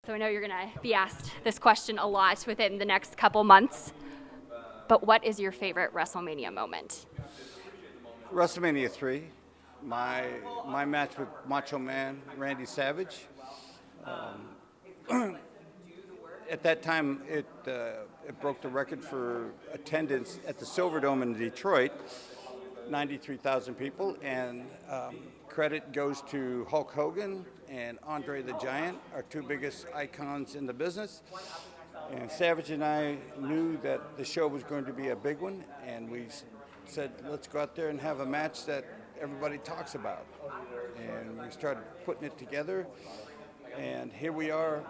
So I know you're going to be asked this question a lot within the next couple months, but what is your favorite WrestleMania moment? WrestleMania 3, my match with Macho Man Randy Savage. At that time, it broke the record for attendance at the Silverdome in Detroit, 93,000 people, and credit goes to Hulk Hogan and Andre the Giant, our two biggest icons in the business. And Savage and I knew that the show was going to be a big one, and we said, let's go out there and have a match that everybody talks about. And we started putting it together, and here we are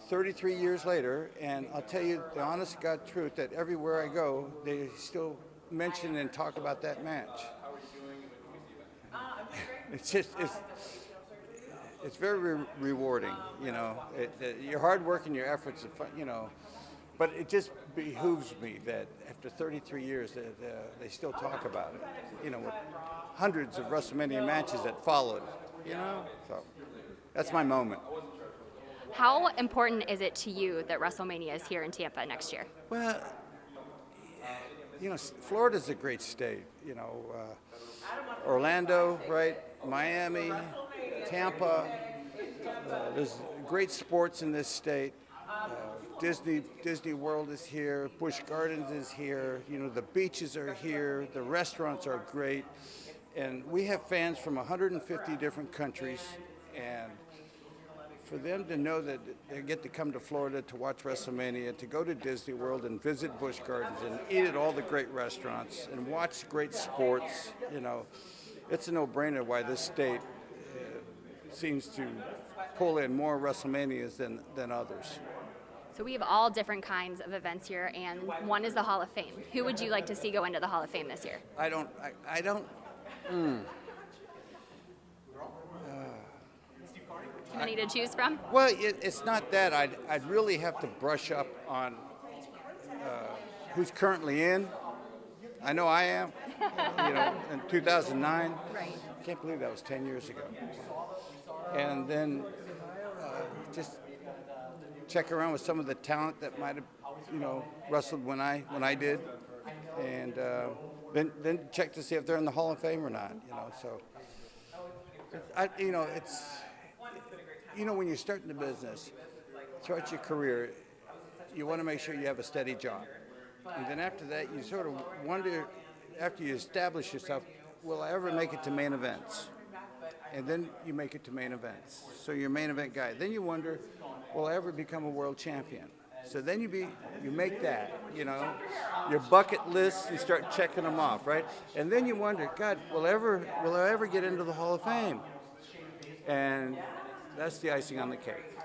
33 years later, and I'll tell you the honest to God truth that everywhere I go, they still mention and talk about that match. It's very rewarding, you know. Your hard work and your efforts, you know, but it just behooves me that after 33 years that they still talk about it, you know, with hundreds of WrestleMania matches that followed, you know. So that's my moment. How important is it to you that WrestleMania is here in Tampa next year? Well, you know, Florida's a great state, you know. Orlando, right? Miami, Tampa. There's great sports in this state. Disney World is here. Busch Gardens is here. You know, the beaches are here. The restaurants are great. And we have fans from 150 different countries. And for them to know that they get to come to Florida to watch WrestleMania, to go to Disney World and visit Busch Gardens and eat at all the great restaurants and watch great sports, you know, it's a no-brainer why this state seems to pull in more WrestleManias than others. So we have all different kinds of events here, and one is the Hall of Fame. Who would you like to see go into the Hall of Fame this year? I don't. Too many to choose from? Well, it's not that. I'd really have to brush up on who's currently in. I know I am. You know, in 2009. Right. I can't believe that was 10 years ago. And then just check around with some of the talent that might have, you know, wrestled when I did, and then check to see if they're in the Hall of Fame or not. You know, so you know, when you're starting the business, throughout your career, you want to make sure you have a steady job. And then after that, you sort of wonder, after you establish yourself, will I ever make it to main events? And then you make it to main events. So you're a main event guy. Then you wonder, will I ever become a world champion? So then you make that, you know, your bucket list, you start checking them off, right? And then you wonder, God, will I ever get into the Hall of Fame? And that's the icing on the cake.